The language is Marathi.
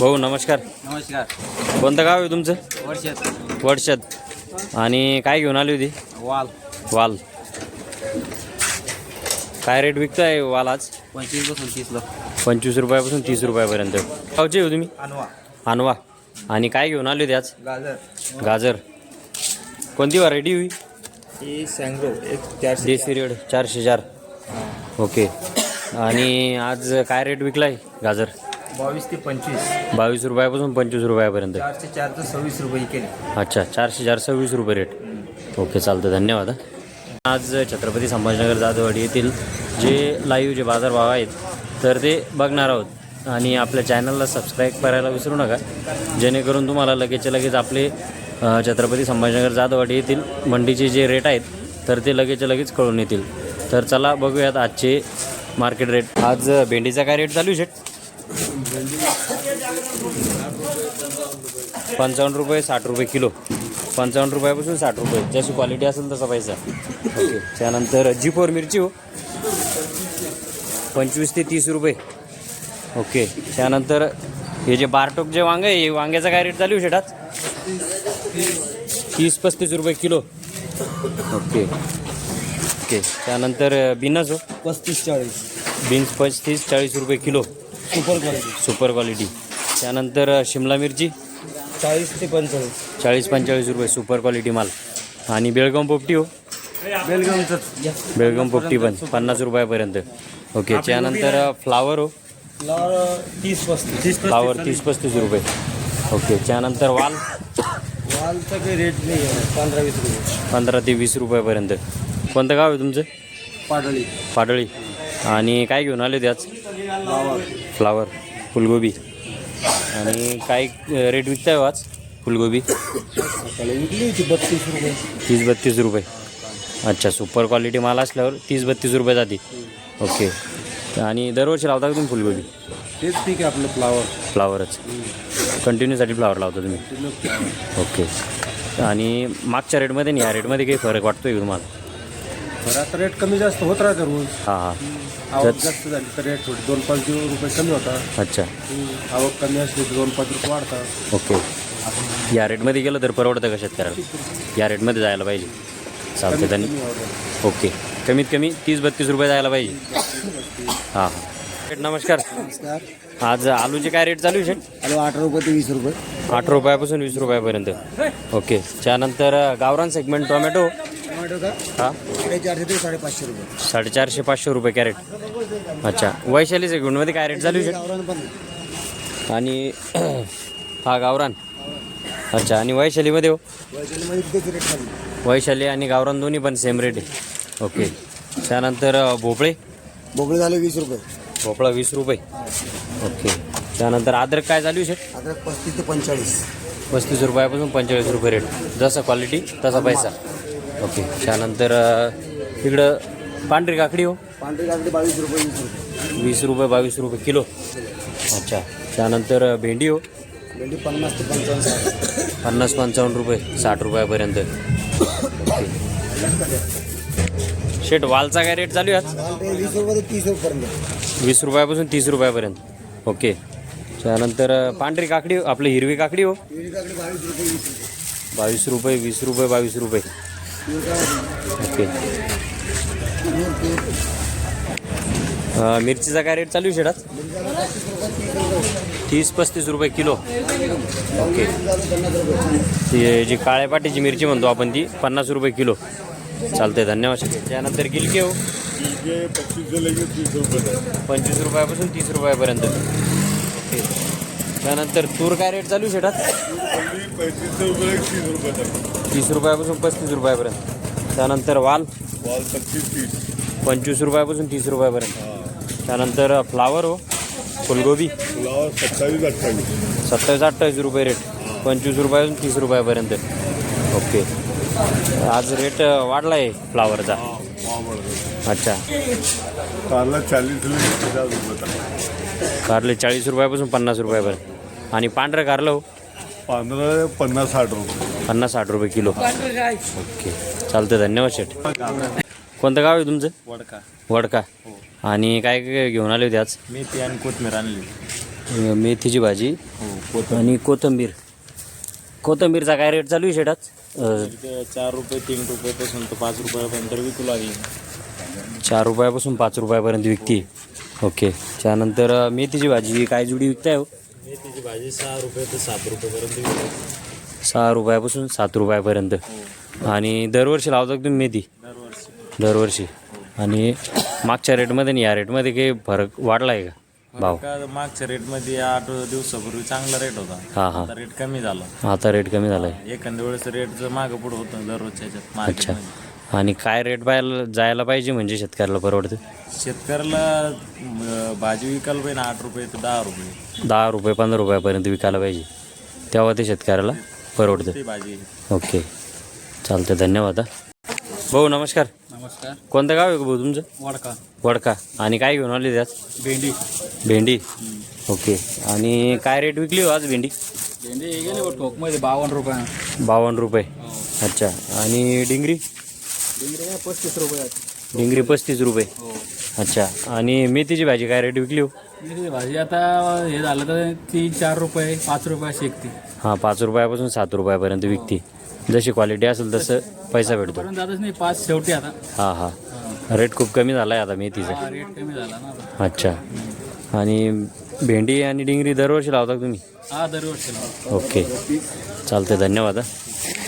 भाऊ नमस्कार. नमस्कार. कोणतं गाव आहे तुमचं? वर्षात वर्षात. आणि काय घेऊन आली होती? वाल वाल. काय रेट विकताय वाल आज? 25 पासून 30 ला. 25 रुपयापासून 30 रुपयापर्यंत. गावचे हो तुम्ही? अनवा. अनवा. आणि काय घेऊन आली होती आज? गाजर. गाजर. कोणती व्हरायटी हुई? ही सॅंग्रो एक 400. देसी रेड 404. ओके. आणि आज काय रेट विकलाय गाजर? 22 ते 25. 22 रुपयापासून 25 रुपयापर्यंत. 404 तर 26 रुपये केले. अच्छा, 404 26 रुपये रेट. ओके, चालतं. धन्यवाद. आज छत्रपती संभाजीनगर जाधववाडी येथील जे लाईव्ह जे बाजारभाव आहेत तर ते बघणार आहोत. आणि आपल्या चॅनलला सबस्क्राईब करायला विसरू नका, जेणेकरून तुम्हाला लगेच आपले छत्रपती संभाजीनगर जाधववाडी येथील मंडीचे जे रेट आहेत तर ते लगेच कळून येतील. तर चला बघूयात आजचे मार्केट रेट. आज भेंडीचा काय रेट चालू आहे शेट? 55 रुपये 60 रुपये किलो. 55 रुपयापासून 60 रुपये. जशी क्वालिटी असेल तसा पैसा. ओके. त्यानंतर G4 मिरची हो 25 ते 30 रुपये. ओके. त्यानंतर हे जे बारटोक जे वांगे आहे, वांग्याचा काय रेट चालू आहे शेट आज? 30-35 रुपये किलो. ओके. ओके. त्यानंतर बीन्स हो 35-40. बीन्स 35-40 रुपये किलो. Super quality. त्यानंतर शिमला मिरची 40 ते 45. 40-45 रुपये सुपर क्वालिटी माल. आणि बेळगाव पोपटी हो बेळगाव पोपटी पण 50 रुपयापर्यंत. ओके. त्यानंतर फ्लावर हो 30-35. फ्लावर 30-35 रुपये. ओके. त्यानंतर वाल वालचा काही रेट नाही आहे, 15-20 रुपये. 15 ते 20 रुपयापर्यंत. कोणतं गाव आहे तुमचं? पाडळी. पाडळी. आणि काय घेऊन आले त्याच? फ्लावर फुलगोबी. आणि काय रेट विकताय आज फुलगोबी? विकली होती 32 रुपये. 30-32 रुपये. अच्छा, सुपर क्वालिटी माल असल्यावर 30-32 रुपये जाते. ओके. आणि दरवर्षी लावता का तुम्ही फुलगोबी? तेच पीक आहे आपलं फ्लावरच कंटिन्यूसाठी फ्लावर लावता तुम्ही? ओके. आणि मागच्या रेटमध्ये आणि या रेटमध्ये काही फरक वाटतोय का तुम्हाला? आता रेट कमी जास्त होत राहतं रोज. हां. आवक जास्त झाली तर रेट थोडी 2-5 रुपये कमी होतात. अच्छा. आवक कमी असली तर 2-5 रुपये वाढतात. ओके. या रेटमध्ये गेलं तर परवडतं का शेतकऱ्याला? या रेटमध्ये जायला पाहिजे. चालतं. धन्यवाद. ओके. कमीत कमी 30-32 रुपये जायला पाहिजे. हां. नमस्कार. आज आलूचे काय रेट चालू आहे शेट? आलू 8 रुपये ते 20 रुपये. 8 रुपयापासून 20 रुपयापर्यंत. ओके. त्यानंतर गावरान सेगमेंट टोमॅटो का हां 450 ते 550 रुपये. 450-500 रुपये कॅरेट. अच्छा. वैशाली सेगमेंटमध्ये काय रेट चालू आहे शेट? आणि हा गावरान. अच्छा. आणि वैशालीमध्ये हो? वैशाली आणि गावरान दोन्ही पण सेम रेट आहे. ओके. त्यानंतर भोपळे झाले 20 रुपये. भोपळा 20 रुपये. ओके. त्यानंतर अद्रक काय चालू आहे शेट? अद्रक 35 ते 45. 35 रुपयापासून 45 रुपये रेट. जसा क्वालिटी तसा पैसा. ओके. त्यानंतर इकडं पांढरी काकडी हो? पांढरी काकडी 22 रुपये 20 रुपये. 20 रुपये 22 रुपये किलो. अच्छा. त्यानंतर भेंडी हो? भेंडी 50 ते 55. 50-55 रुपये 60 रुपयापर्यंत. ओके. शेट वालचा काय रेट चालू आहे आज? 20 रुपये ते 30 रुपये. 20 रुपयापासून 30 रुपयापर्यंत. ओके. त्यानंतर पांढरी काकडी आपली हिरवी काकडी हो? 22 रुपये 20 रुपये 22 रुपये. ओके. मिरचीचा काय रेट चालू आहे शेटात? 30-35 रुपये किलो. ओके. ती जी काळ्या पाटीची मिरची म्हणतो आपण ती 50 रुपये किलो. चालते. धन्यवाद. त्यानंतर गिलके हो? 25 रुपयापासून 30 रुपयापर्यंत. ओके. त्यानंतर तूर काय रेट चालू शेटात? 30 रुपयापासून 35 रुपयापर्यंत. त्यानंतर वाल 25 रुपयापासून 30 रुपयापर्यंत. त्यानंतर फ्लावर हो? फुलगोबी 27-28 रुपये रेट. 25 रुपयापासून 30 रुपयापर्यंत. ओके. आज रेट वाढला आहे फ्लावरचा. अच्छा. कारले 40 रुपयापासून 50 रुपयापर्यंत. आणि पांढरं कारलं हो? 50-60 रुपये. 50-60 रुपये किलो. ओके. चालतं. धन्यवाद शेठ. कोणतं गाव आहे तुमचं? वडका. वडका. आणि काय काय घेऊन आले होते आज? मेथी आणि कोथमीर आणली. मेथीची भाजी आणि कोथिंबीरचा काय रेट चालू आहे शेतात? 4 रुपये 3 रुपयापासून तर 5 रुपयापर्यंत विकू लागली. 4 रुपयापासून 5 रुपयापर्यंत विकते. ओके. त्यानंतर मेथीची भाजी काय जुडी विकताय हो? मेथीची भाजी 6 रुपये ते 7 रुपयापर्यंत विकू. 6 रुपयापासून 7 रुपयापर्यंत. आणि दरवर्षी लावता का तुम्ही मेथी? दरवर्षी. आणि मागच्या रेटमध्ये आणि या रेटमध्ये काही फरक वाढला आहे का भाव? का मागच्या रेटमध्ये 8 दिवसापूर्वी चांगला रेट होता. हां हां. आता रेट कमी झाला. आता रेट कमी झाला आहे. एखाद्या वेळेस रेट मागं पुढं होतं दररोजच्या ह्याच्यात अच्छा. मार्केटमध्ये. आणि काय रेट पाहायला जायला पाहिजे म्हणजे शेतकऱ्याला परवडतं? शेतकऱ्याला भाजी विकायला पाहिजे 8 रुपये ते 10 रुपये. 10 रुपये 15 रुपयापर्यंत विकायला पाहिजे, तेव्हा ते शेतकऱ्याला परवडतं. ती भाजी ओके. चालतं. धन्यवाद. भाऊ नमस्कार. नमस्कार. कोणतं गाव आहे का भाऊ तुमचं? वडका. वडका. आणि काय घेऊन आले त्यात? भेंडी. ओके. आणि काय रेट विकली हो आज भेंडी? भेंडी गेले ठोकमध्ये 52 रुपये. 52 रुपये. अच्छा. आणि डिंगरी? डिंगरे 35 रुपये. डिंगरी 35 रुपये. हो. अच्छा. आणि मेथीची भाजी काय रेट विकली हो? मेथीची भाजी आता हे झालं तर 3-4 रुपये 5 रुपये शेकते. हां 5 रुपयापासून 7 रुपयापर्यंत विकते. जशी क्वालिटी असेल तसं पैसा भेटतो. पर्यंत जातच नाही 5 शेवटी आता. हां हां. रेट खूप कमी झाला आहे आता मेथीचा. रेट कमी झाला ना आता. अच्छा. आणि भेंडी आणि डिंगरी दरवर्षी लावता का तुम्ही? हा दरवर्षी लावतो. ओके. चालते. धन्यवाद.